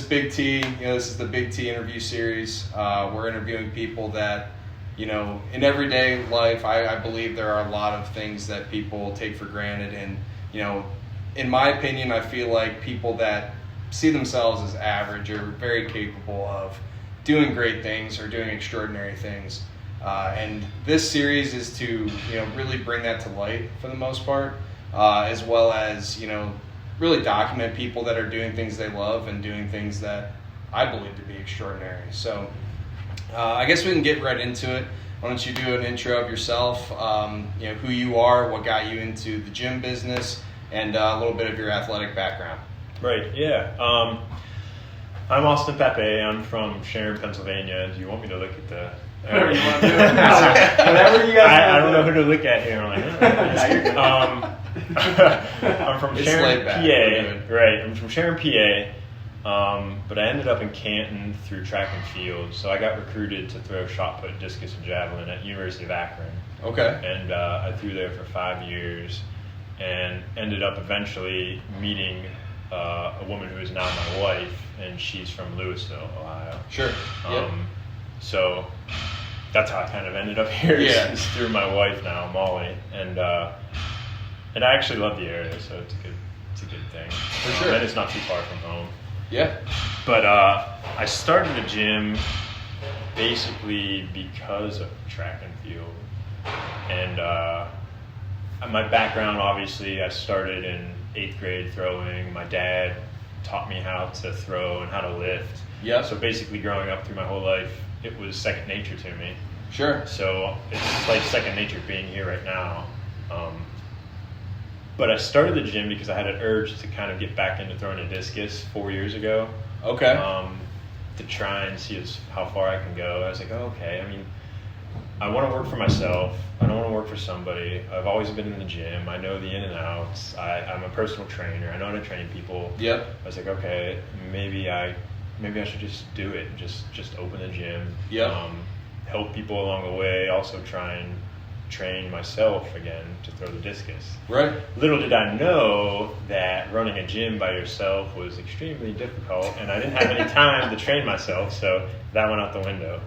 Big T, this is the Big T interview series. We're interviewing people that, in everyday life, I believe there are a lot of things that people take for granted. And, in my opinion, I feel like people that see themselves as average are very capable of doing great things or doing extraordinary things. And this series is to, really bring that to light for the most part, as well as, really document people that are doing things they love and doing things that I believe to be extraordinary. So I guess we can get right into it. Why don't you do an intro of yourself, who you are, what got you into the gym business, and a little bit of your athletic background. Right, yeah. I'm Auston Papay. I'm from Sharon, Pennsylvania. Do you want me to look at the... Whatever you want to do. Whatever you guys I don't know who to look at here. I'm like, I'm from Sharon, PA. Right, I'm from Sharon, PA. But I ended up in Canton through track and field. So I got recruited to throw shot put, discus, and javelin at University of Akron. Okay. And I threw there for 5 years and ended up eventually meeting a woman who is now my wife, and she's from Louisville, Ohio. Sure. So that's how I kind of ended up here. Yeah. Is through my wife now, Molly, and I actually love the area, so it's a good thing. For sure. And it's not too far from home. Yeah. But I started the gym basically because of track and field, and my background, obviously, I started in 8th grade throwing. My dad taught me how to throw and how to lift. Yeah. So basically, growing up through my whole life, it was second nature to me. Sure. So it's like second nature being here right now. But I started the gym because I had an urge to kind of get back into throwing a discus 4 years ago. Okay. To try and see how far I can go. I was like, okay. I mean, I want to work for myself. I don't want to work for somebody. I've always been in the gym. I know the in and outs. I'm a personal trainer. I know how to train people. Yep. I was like, okay, maybe I should just do it. Just open the gym. Yep. Help people along the way. Also try and train myself again to throw the discus. Right. Little did I know that running a gym by yourself was extremely difficult, and I didn't have any time to train myself, so that went out the window.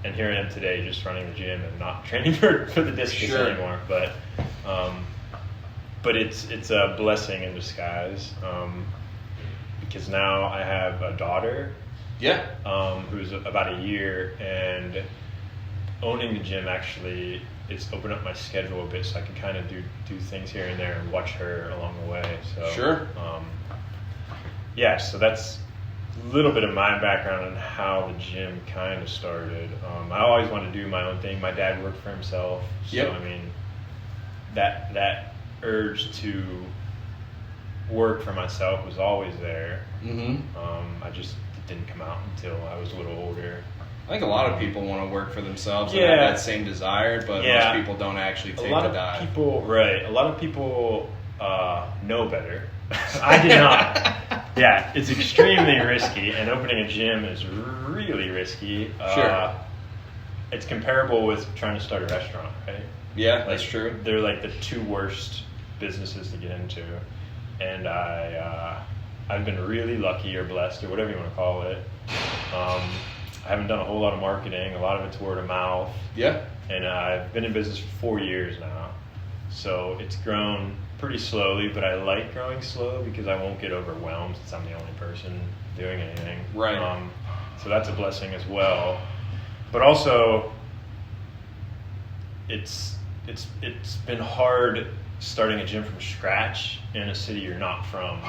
And here I am today, just running the gym and not training for the discus anymore. But it's a blessing in disguise, because now I have a daughter. Yeah. Who's about a year, and owning the gym actually, it's opened up my schedule a bit, so I can kind of do things here and there and watch her along the way. So sure. So that's a little bit of my background on how the gym kind of started. I always wanted to do my own thing. My dad worked for himself, so yep. I mean, that urge to work for myself was always there. Mm-hmm. It didn't come out until I was a little older. I think a lot of people want to work for themselves and Yeah. have that same desire, but most people don't actually take the dive. A lot of people know better. I did not. Yeah, it's extremely risky, and opening a gym is really risky. Sure. It's comparable with trying to start a restaurant, right? Yeah, that's true. They're like the two worst businesses to get into, and I've been really lucky or blessed or whatever you want to call it. I haven't done a whole lot of marketing. A lot of it's word of mouth. Yeah. And I've been in business for 4 years now. So it's grown pretty slowly, but I like growing slow because I won't get overwhelmed since I'm the only person doing anything. Right. So that's a blessing as well. But also, it's been hard starting a gym from scratch in a city you're not from.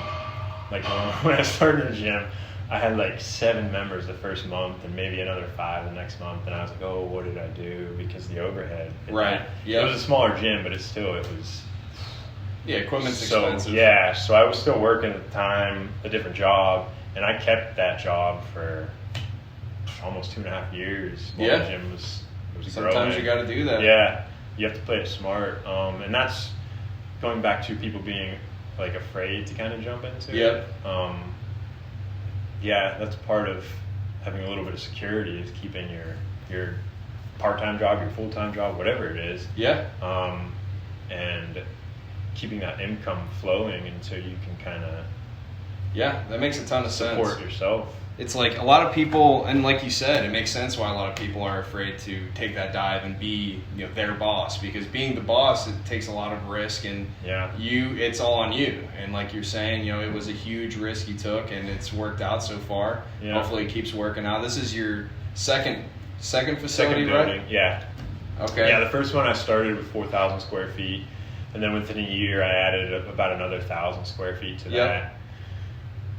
Like when I started the gym, I had like 7 members the first month and maybe another 5 the next month, and I was like, oh, what did I do? Because the overhead. Right. Yeah. It was a smaller gym, but it was. Yeah, equipment's expensive. Yeah, so I was still working at the time, a different job, and I kept that job for almost 2.5 years. While the gym was Sometimes growing. you got to do that. Yeah, you have to play it smart, and that's going back to people being like afraid to kind of jump into. Yep. Yeah, that's part of having a little bit of security, is keeping your part-time job, your full-time job, whatever it is. Yeah. And keeping that income flowing until you can kind of Yeah, that makes a ton of sense. Support yourself. It's like a lot of people, and like you said, it makes sense why a lot of people are afraid to take that dive and be, their boss, because being the boss, it takes a lot of risk, and it's all on you. And like you're saying, it was a huge risk you took, and it's worked out so far. Yeah. Hopefully, it keeps working out. This is your second facility, second building, right? Yeah. Okay. Yeah, the first one I started with 4,000 square feet, and then within a year I added about another 1,000 square feet to that.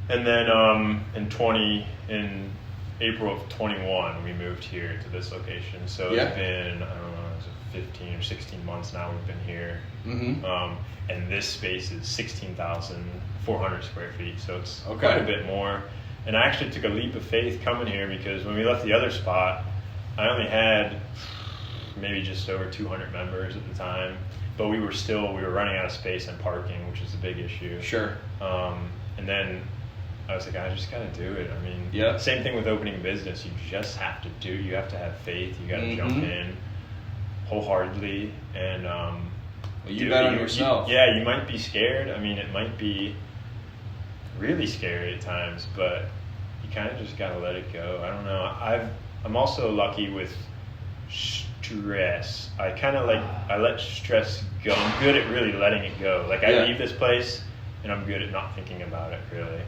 And then in April of 21, we moved here to this location. So it's been, I don't know, it's 15 or 16 months now we've been here. Mm-hmm. And this space is 16,400 square feet. So it's quite a bit more. And I actually took a leap of faith coming here, because when we left the other spot, I only had maybe just over 200 members at the time. But we were running out of space and parking, which is a big issue. Sure. And then I was like, I just got to do it. I mean, same thing with opening a business. You just have to do. You have to have faith. You got to jump in wholeheartedly, and you bet on yourself. You might be scared. I mean, it might be really scary at times, but you kind of just got to let it go. I don't know. I'm also lucky with stress. I let stress go. I'm good at really letting it go. Like I leave this place, and I'm good at not thinking about it really.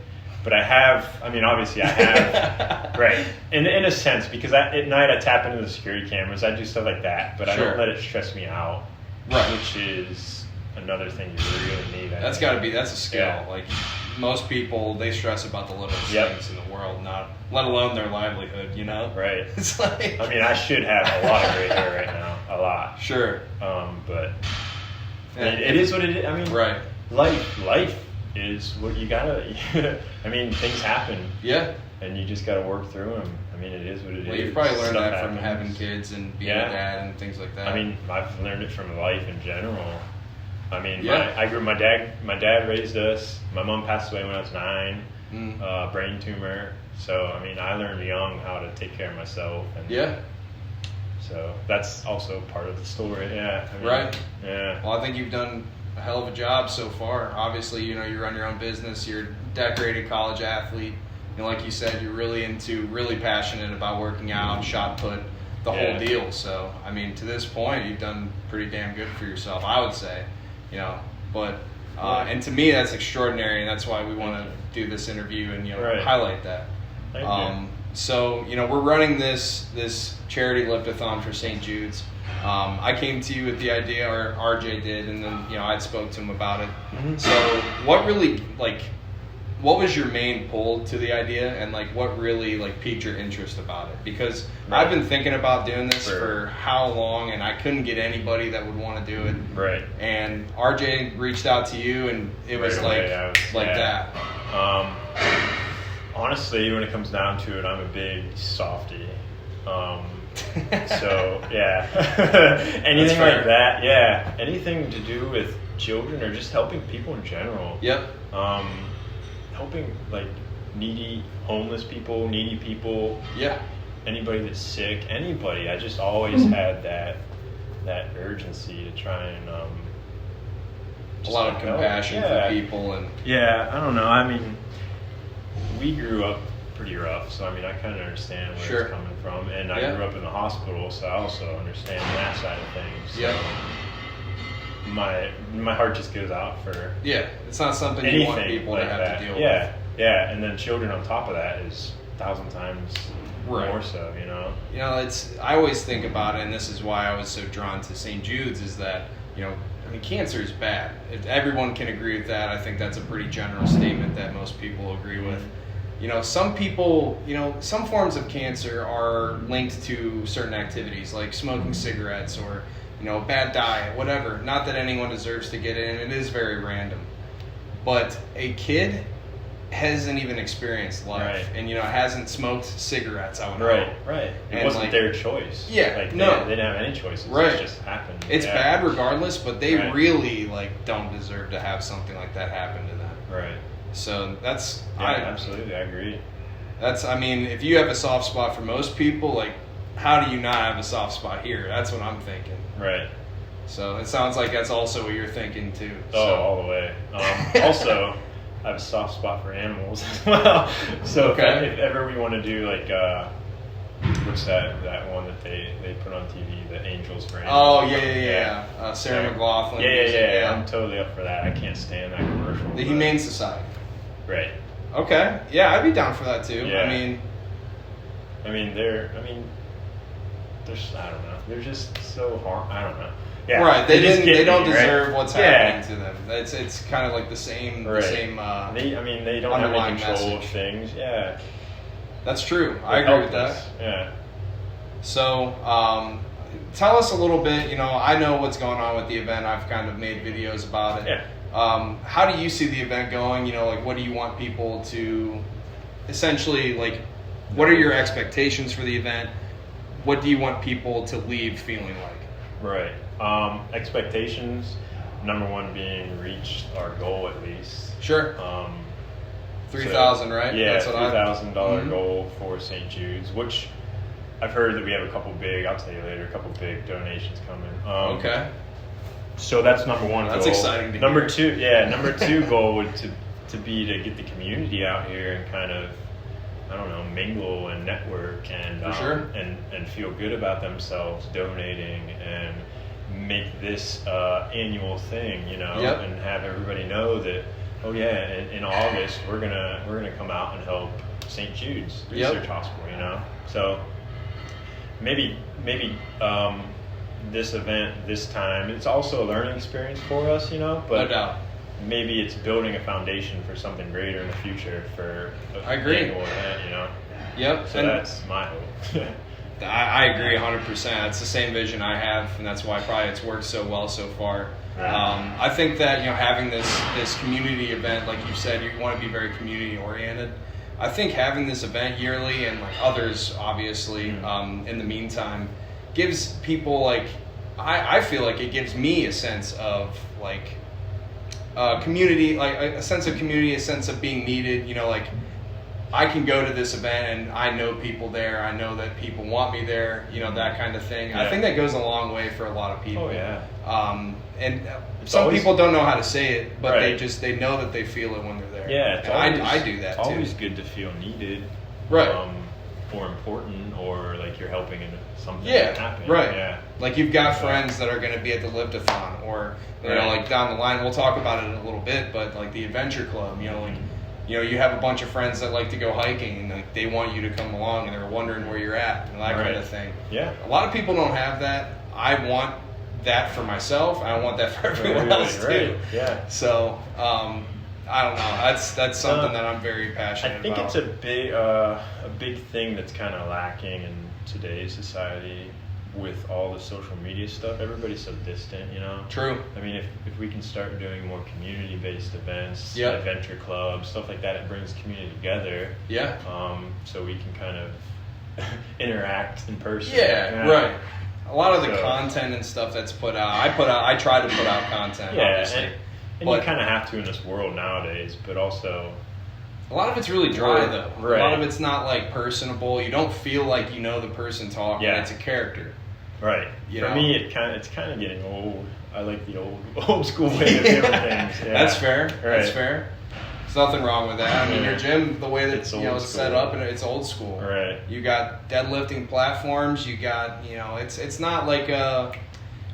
But obviously I have, right, in a sense, because at night I tap into the security cameras, I do stuff like that, but I don't let it stress me out, right? Which is another thing you really need. That's a skill. Yeah. Like most people, they stress about the littlest things in the world, not let alone their livelihood, Right. It's like, I should have a lot of gray hair right now, a lot. Sure. But it is what it is. I mean, right. Life is what you gotta. Things happen. Yeah. And you just gotta work through them. It is what it is. Well, you've probably learned that from having kids and being a dad and things like that. I've learned it from life in general. I grew. My dad raised us. My mom passed away when I was 9. Brain tumor. So I learned young how to take care of myself. And so that's also part of the story. Yeah. Right. Yeah. Well, I think you've done a hell of a job so far. Obviously, you run your own business. You're a decorated college athlete. And like you said, you're really passionate about working out, shot put, the whole deal. So, to this point, you've done pretty damn good for yourself, I would say. But and to me, that's extraordinary, and that's why we want to do this interview and highlight that. So we're running this Charity Lift-a-Thon for St. Jude's. I came to you with the idea, or RJ did, and then I'd spoke to him about it. Mm-hmm. So what was your main pull to the idea, and what really piqued your interest about it? Because I've been thinking about doing this for how long, and I couldn't get anybody that would want to do it. Right. And RJ reached out to you, and it was that. Honestly, when it comes down to it, I'm a big softie. So anything like that, anything to do with children or just helping people in general. Yep. Helping needy, homeless people, needy people. Yeah. Anybody that's sick, anybody. I just always had that urgency to try and a lot of compassion for people and. Yeah, I don't know. We grew up pretty rough, so I kind of understand where it's coming from, and I grew up in the hospital, so I also understand that side of things. So my heart just goes out for it's not something you want people to have to deal with. And then children on top of that is 1,000 times more so. I always think about it, and this is why I was so drawn to St. Jude's, is that cancer is bad. Everyone can agree with that. I think that's a pretty general statement that most people agree with. Some people, some forms of cancer are linked to certain activities like smoking cigarettes or, bad diet, whatever. Not that anyone deserves to get it, and it is very random. But a kid hasn't even experienced life and, hasn't smoked cigarettes, I would hope. Right. It wasn't their choice. Yeah, they didn't have any choices. Right. It just happened. It's bad regardless, but they really, don't deserve to have something like that happen to them. Right. So that's absolutely, I agree. That's if you have a soft spot for most people, how do you not have a soft spot here? That's what I'm thinking. Right. So it sounds like that's also what you're thinking too. Oh, all the way. Also, have a soft spot for animals as well. So if ever we want to do like what's that one that they put on TV, the Angels for Animals? Oh yeah. Sarah McLachlan. Yeah. I'm totally up for that. I can't stand that commercial. The Humane Society. Right. Okay. Yeah, I'd be down for that too. Yeah. I mean, they're I don't know. They're just so hard. I don't know. Yeah. Right. They don't deserve right? what's happening to them. It's kind of like the same. Right. The same. They don't have any control of things. Yeah. That's true. I agree with that. Yeah. So, tell us a little bit. I know what's going on with the event. I've kind of made videos about it. Yeah. How do you see the event going? Like, what do you want people to, essentially, like, what are your expectations for the event? What do you want people to leave feeling like? Right. Expectations, number one being reach our goal at least. Sure. 3,000, right? Yeah, that's $3,000 goal for St. Jude's, which I've heard that we have I'll tell you later, a couple big donations coming. Okay. So that's number one goal. That's exciting to number hear. Number two goal would to be to get the community out here and kind of, I don't know, mingle and network and For sure. and feel good about themselves, donating, and make this annual thing, Yep. and have everybody know that, oh yeah, in August we're gonna come out and help St. Jude's Research Hospital, So maybe this event this time, it's also a learning experience for us, but No doubt. maybe it's building a foundation for something greater in the future for I agree. annual event, Yep. So that's my hope. I agree 100%. That's the same vision I have, and that's why probably it's worked so well so far. I think that having this community event, like you said, you want to be very community oriented. I think having this event yearly and like others, obviously, in the meantime, gives people I feel like it gives me a sense of community, like a sense of community, a sense of being needed. I can go to this event and I know people there. I know that people want me there, that kind of thing. Yeah. I think that goes a long way for a lot of people. Oh, yeah. And It's some always, people don't know how to say it, but right. they know that they feel it when they're there. Yeah, and I do that it's too. always good to feel needed. Right. Or important, or like you're helping in something happening. Right. Yeah. Like you've got friends that are going to be at the Lift-a-Thon, or like down the line. We'll talk about it in a little bit, but like the Adventure Club, you have a bunch of friends that like to go hiking, and like they want you to come along, and they're wondering where you're at, and that kind of thing. Yeah. A lot of people don't have that. I want that for myself. I want that for everyone else too. Yeah. So I don't know. That's something that I'm very passionate about. I think it's a big thing that's kind of lacking in today's society with all the social media stuff. Everybody's so distant, True. I mean, if we can start doing more community-based events, Yep. adventure clubs, stuff like that, it brings community together. Yeah. So we can kind of interact in person. Yeah, right. A lot of the content and stuff that's put out, I try to put out content, obviously. And you kind of have to in this world nowadays, but also... A lot of it's really dry, though. Right. A lot of it's not, like, personable. You don't feel like you know the person talking. Yeah. It's a character. Right. For me, it's kind of getting old. I like the old school way of doing things. Yeah. That's fair. Right. That's fair. There's nothing wrong with that. I mean, your gym, the way that it's it's set up, and it's old school. Right. You got deadlifting platforms. You got it's not like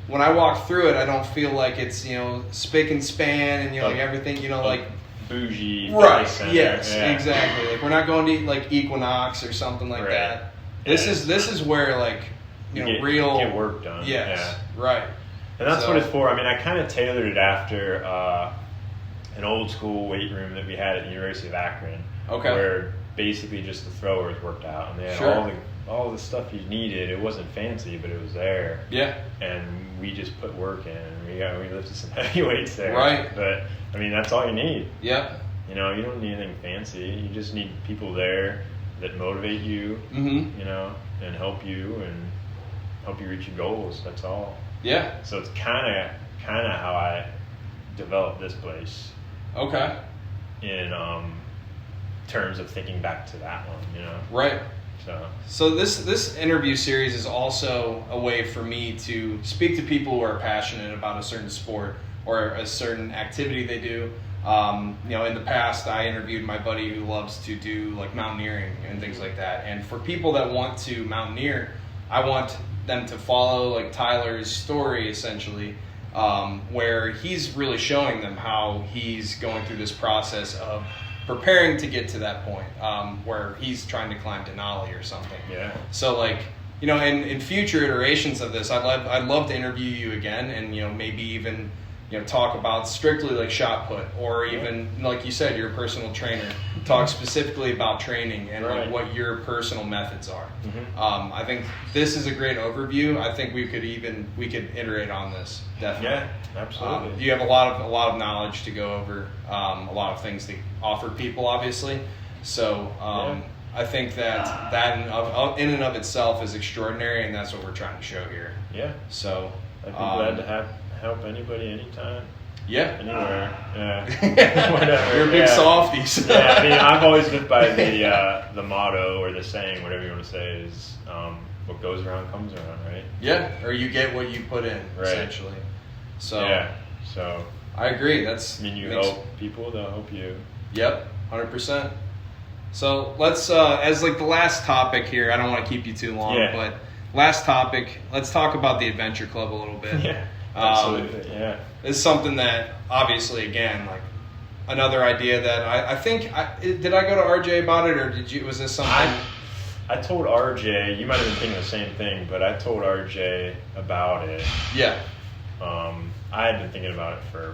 when I walk through it, I don't feel like it's spick and span and like everything like bougie. Right. Center. Yes. Yeah. Exactly. Like we're not going to like Equinox or something like that. This is where like real get work done. Yes. Yeah. Right. And that's what it's for. I mean, I kind of tailored it after an old school weight room that we had at the University of Akron. Okay. Where basically just the throwers worked out, and they had all the stuff you needed. It wasn't fancy, but it was there. Yeah. And we just put work in, and we lifted some heavy weights there. Right. But I mean, that's all you need. Yep. You don't need anything fancy. You just need people there that motivate you. Mm-hmm. And help you reach your goals. That's all. Yeah. So it's kind of how I developed this place. Okay. In terms of thinking back to that one, Right. So this interview series is also a way for me to speak to people who are passionate about a certain sport or a certain activity they do. In the past, I interviewed my buddy who loves to do like mountaineering and things like that. And for people that want to mountaineer, I want them to follow like Tyler's story essentially, where he's really showing them how he's going through this process of preparing to get to that point, where he's trying to climb Denali or something. Yeah. So like, in future iterations of this, I'd love to interview you again, and maybe even talk about strictly like shot put, or even like you said, you're a personal trainer. Talk specifically about training and like what your personal methods are. Mm-hmm. I think this is a great overview. I think we could iterate on this definitely. Yeah, absolutely. You have a lot of knowledge to go over, a lot of things to offer people, obviously. So I think that in and of itself is extraordinary, and that's what we're trying to show here. Yeah. So I'd be glad to help anybody anytime. Yeah. Anywhere. Yeah. Whatever. You're a big softies. Yeah, I mean, I've always lived by the motto or the saying, whatever you want to say, is what goes around comes around, right? Yeah, or you get what you put in, essentially. So yeah. So I agree. You help people, they'll help you. Yep, 100%. So let's as like the last topic here. I don't want to keep you too long, but last topic. Let's talk about the Adventure Club a little bit. Yeah. Absolutely, It's something that, obviously, again, like another idea that I think, did I go to RJ about it, or was this something? I told RJ, you might have been thinking the same thing, but I told RJ about it. Yeah. I had been thinking about it for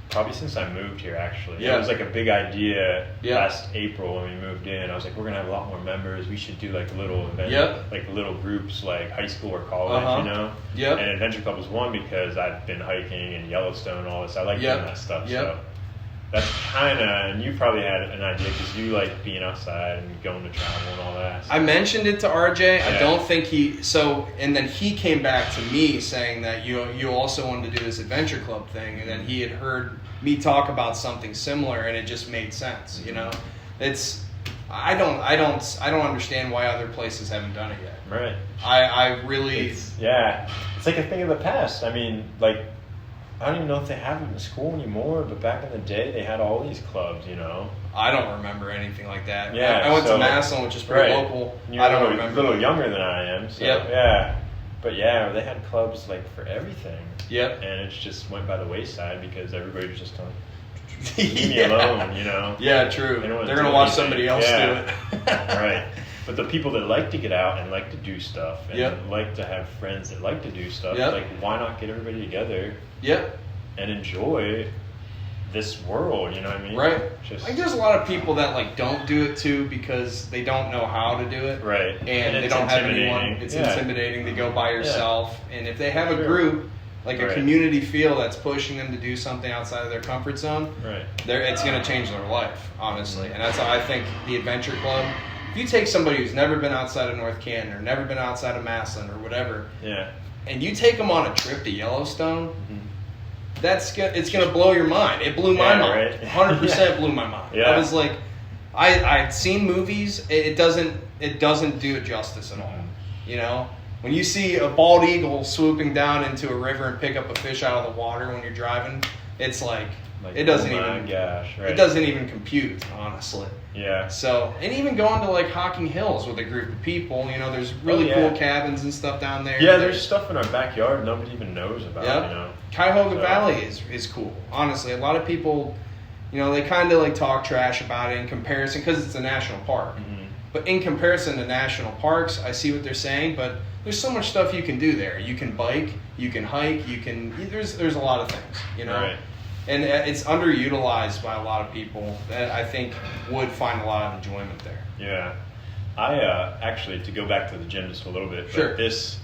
probably since I moved here, actually. Yeah. It was like a big idea last April when we moved in. I was like, we're going to have a lot more members. We should do like little events, like little groups, like high school or college, Yep. And Adventure Club was one because I've been hiking in Yellowstone and all this. I like doing that stuff. So that's kind of, and you probably had an idea because you like being outside and going to travel and all that. So. I mentioned it to RJ. I don't think and then he came back to me saying that you also wanted to do this Adventure Club thing, and then he had heard me talk about something similar, and it just made sense. It's I don't understand why other places haven't done it yet. Right. I really it's like a thing of the past. I mean, like, I don't even know if they have them in school anymore, but back in the day they had all these clubs, I don't remember anything like that. Yeah, I went to Massillon, which is pretty local. You're I don't remember. A little younger than I am. So, But they had clubs like for everything. Yep. And it just went by the wayside because everybody was just leave me alone, Yeah, true. They're going to watch somebody else do it. Right. But the people that like to get out and like to do stuff and like to have friends that like to do stuff, like, why not get everybody together and enjoy this world, you know what I mean? Right. I think there's a lot of people that like don't do it too because they don't know how to do it. Right. And they don't have anyone. It's intimidating to go by yourself. And if they have a group, like a community feel that's pushing them to do something outside of their comfort zone, it's going to change their life, honestly. And that's how I think the Adventure Club, if you take somebody who's never been outside of North Canton or never been outside of Massillon or whatever, and you take them on a trip to Yellowstone, it's going to blow your mind. It blew my mind. 100% blew my mind. I was like, I'd seen movies. It doesn't do it justice at all. When you see a bald eagle swooping down into a river and pick up a fish out of the water when you're driving, it's like it doesn't it doesn't even compute, honestly. Yeah. So, and even going to like Hocking Hills with a group of people, there's really cool cabins and stuff down there. Yeah, there's stuff in our backyard nobody even knows about. Cuyahoga Valley is cool. Honestly, a lot of people, they kind of like talk trash about it in comparison because it's a national park. Mm-hmm. But in comparison to national parks, I see what they're saying, but there's so much stuff you can do there. You can bike, you can hike, there's a lot of things, Right. And it's underutilized by a lot of people that I think would find a lot of enjoyment there. Yeah. I actually, to go back to the gym just a little bit, sure. But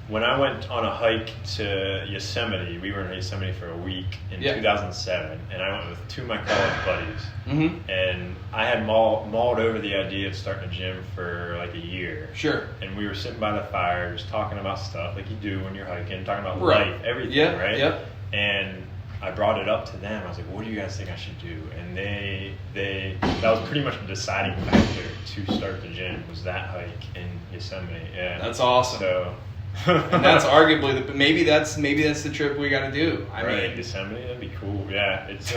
when I went on a hike to Yosemite, we were in Yosemite for a week in 2007, and I went with two of my college buddies. Mm-hmm. And I had mauled over the idea of starting a gym for like a year. Sure. And we were sitting by the fire just talking about stuff like you do when you're hiking, talking about life, everything, right? Yep. And I brought it up to them. I was like, what do you guys think I should do? And that was pretty much the deciding factor to start the gym, was that hike in Yosemite. Yeah. That's awesome. So And that's arguably maybe that's the trip we got to do. I mean, Yosemite, that'd be cool. Yeah, it's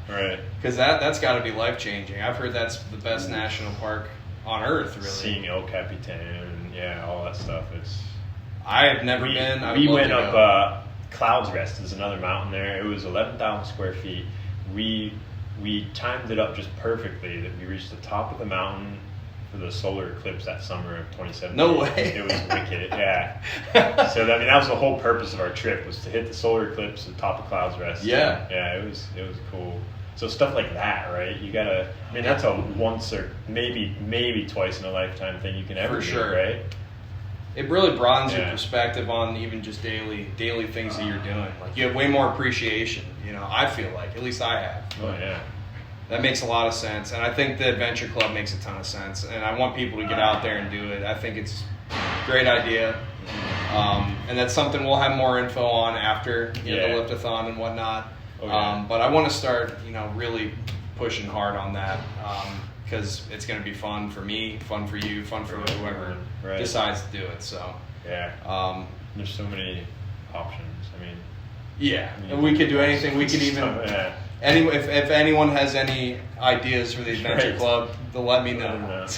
right. Because that's got to be life changing. I've heard that's the best national park on earth. Really, seeing El Capitan and all that stuff. I have never been. We went up Clouds Rest is another mountain there. It was 11,000 square feet. We timed it up just perfectly that we reached the top of the mountain for the solar eclipse that summer of 2017. No way. It was wicked, yeah. So that was the whole purpose of our trip, was to hit the solar eclipse at the top of Clouds Rest. Yeah. Yeah, it was cool. So stuff like that, right? You gotta. I mean, that's a once or maybe twice in a lifetime thing you can ever do, right? It really broadens your perspective on even just daily things that you're doing. Like, you have way more appreciation. I feel like, at least I have. Oh yeah. That makes a lot of sense, and I think the Adventure Club makes a ton of sense, and I want people to get out there and do it. I think it's a great idea, and that's something we'll have more info on after the Lift-a-Thon and whatnot. Oh, yeah. But I want to start, really pushing hard on that, because it's going to be fun for me, fun for you, fun for whoever decides to do it. So there's so many options. And we could do anything. We could even. If anyone has any ideas for the Adventure Club, they'll let me know.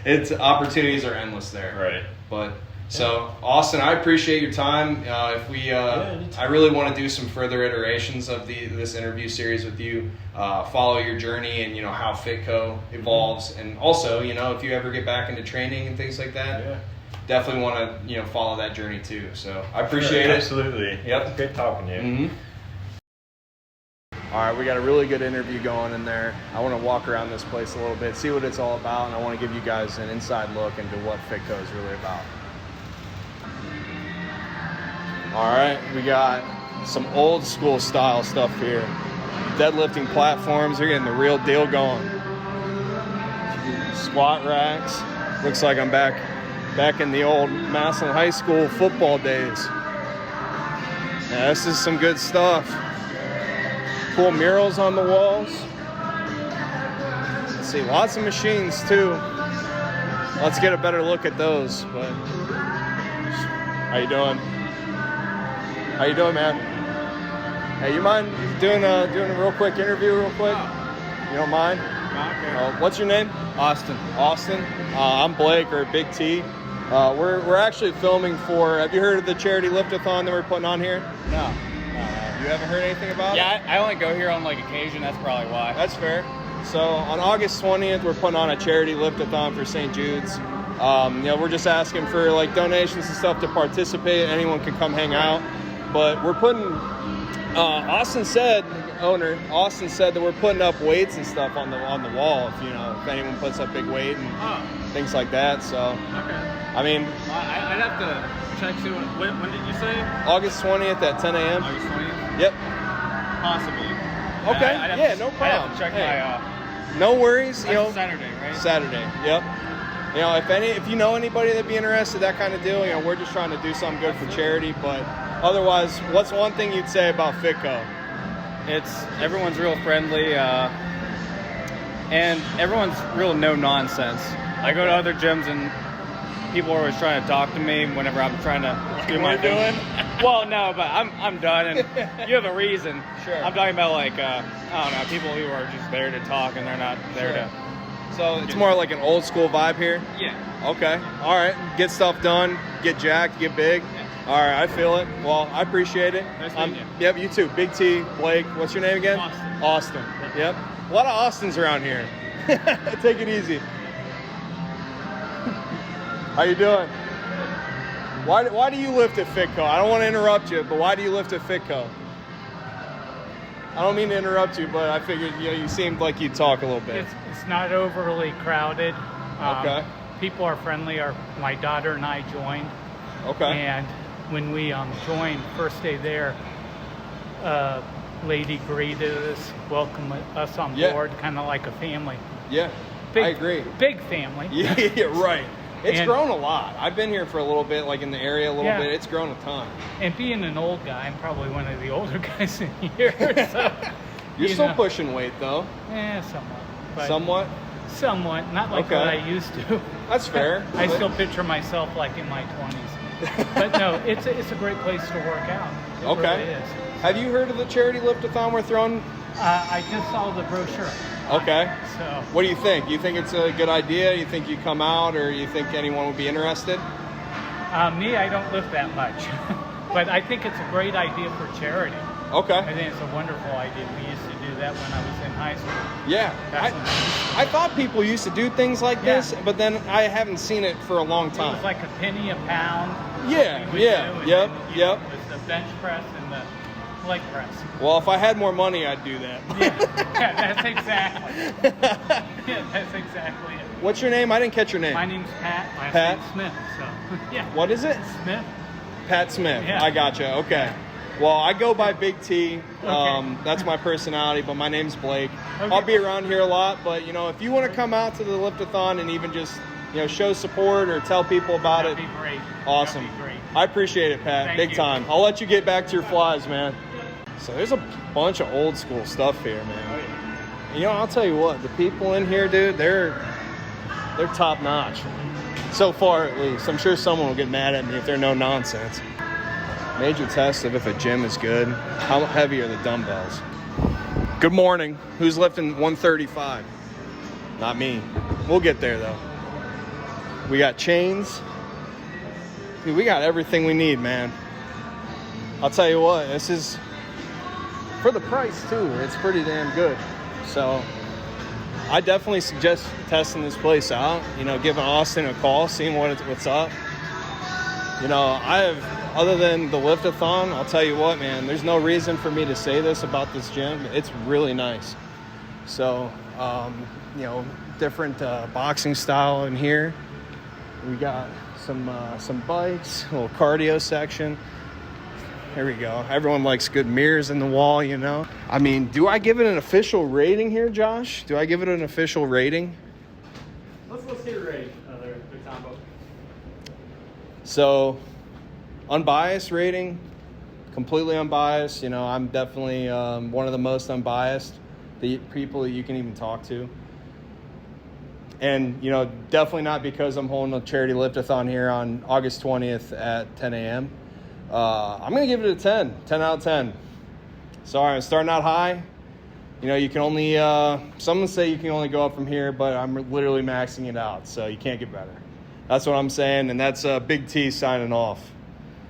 It's opportunities are endless there. Right. But so Auston, I appreciate your time. I really want to do some further iterations of this interview series with you. Follow your journey and how FITCO evolves, and also if you ever get back into training and things like that. Definitely want to follow that journey too. So I appreciate it. Absolutely. Yep. Great talking to you. Mm-hmm. All right, we got a really good interview going in there. I want to walk around this place a little bit, see what it's all about, and I want to give you guys an inside look into what FITCO is really about. All right, we got some old school style stuff here. Deadlifting platforms, they're getting the real deal going. Squat racks. Looks like I'm back in the old Massillon High School football days. Yeah, this is some good stuff. Cool murals on the walls. Let's see, lots of machines too. Let's get a better look at those. But how you doing? How you doing, man? Hey, you mind doing a real quick interview, real quick? You don't mind? Okay. What's your name? Auston. Auston. I'm Blake, or Big T. We're actually filming for. Have you heard of the Charity Lift-a-Thon that we're putting on here? No. You haven't heard anything about it? Yeah, I only go here on occasion. That's probably why. That's fair. So on August 20th, we're putting on a Charity Lift-a-Thon for St. Jude's. We're just asking for donations and stuff to participate. Anyone can come hang out. But we're putting. Auston said that we're putting up weights and stuff on the wall. If anyone puts up big weight and things like that. So. Okay. I'd have to check. See when did you say? August 20th at 10 a.m. August 20th. Yep. Possibly. Okay. No problem. I have to check my. No worries. Saturday, right? Saturday. Yep. If you know anybody that'd be interested, that kind of deal. We're just trying to do something good for charity. But otherwise, what's one thing you'd say about FITCO? Everyone's real friendly, and everyone's real no nonsense. I go to other gyms and people are always trying to talk to me whenever I'm trying to do my thing. Well, no, but I'm done, and you have a reason. Sure. I'm talking about I don't know, people who are just there to talk and they're not there to. So it's more like an old school vibe here? Yeah. Okay. All right. Get stuff done, get jacked, get big. Yeah. All right. I feel it. Well, I appreciate it. Nice meeting you. Yep, you too. Big T, Blake. What's your name again? Auston. Yep. A lot of Austons around here. Take it easy. How you doing? Why do you lift at FITCO? I don't want to interrupt you, but why do you lift at FITCO? I don't mean to interrupt you, but I figured you seemed like you'd talk a little bit. It's not overly crowded. Okay. People are friendly. My daughter and I joined. Okay. And when we joined, first day there, lady greeted us, welcomed us on board, kind of like a family. Yeah, I agree. Big family. Yeah, right. It's grown a lot. I've been here for a little bit, like in the area a little bit. It's grown a ton. And being an old guy, I'm probably one of the older guys in here. So, You're still pushing weight, though. Somewhat. But somewhat? Somewhat. Not like what I used to. That's fair. I still picture myself like in my 20s. But no, it's a great place to work out. It Okay. really is. Have you heard of the Charity Lift-a-Thon we're throwing? I just saw the brochure. Okay. So What do you think? You think it's a good idea? You think you come out, or you think anyone would be interested? me, I don't lift that much, but I think it's a great idea for charity. I Okay. think it's a wonderful idea. We used to do that when I was in high school. Yeah. Back I thought people used to do things like Yeah. this, but then I haven't seen it for a long It time. was like a penny a pound. Yeah, we would yeah, do, and yep, then, yep. With the bench press and the leg press. Well, if I had more money, I'd do that. Yeah, that's exactly. Yeah, that's exactly it. What's your name? I didn't catch your name. My name's Pat. Last Pat? name's Smith. So yeah. What is it? Smith. Pat Smith. Yeah. I gotcha. Okay. Well, I go by Big T. Okay. That's my personality, but my name's Blake. Okay. I'll be around here a lot, but if you want to come out to the Lift-a-Thon and even just show support or tell people about That'd it, be great. awesome. That'd be great. I appreciate it, Pat. Thank Big you. time. I'll let you get back to your flies, man. So there's a bunch of old school stuff here, man. I'll tell you what, the people in here, dude, they're top notch. So far, at least. I'm sure someone will get mad at me if they're no nonsense. Major test of if a gym is good. How heavy are the dumbbells? Good morning. Who's lifting 135? Not me. We'll get there, though. We got chains. Dude, we got everything we need, man. I'll tell you what, this is, for the price, too, it's pretty damn good. So I definitely suggest testing this place out, giving Austin a call, seeing what's up. Other than the Lift-a-Thon, I'll tell you what, man, there's no reason for me to say this about this gym. It's really nice. So, different boxing style in here. We got some bikes, a little cardio section. Here we go. Everyone likes good mirrors in the wall, I mean, do I give it an official rating here, Josh? Do I give it an official rating? Let's get a rating, the combo. So, unbiased rating, completely unbiased. I'm definitely one of the most unbiased people that you can even talk to. And, definitely not because I'm holding a Charity Lift-a-Thon here on August 20th at 10 a.m. I'm going to give it a 10 out of 10. Sorry, I'm starting out high. You can only, some say you can only go up from here, but I'm literally maxing it out, so you can't get better. That's what I'm saying, and that's Big T signing off.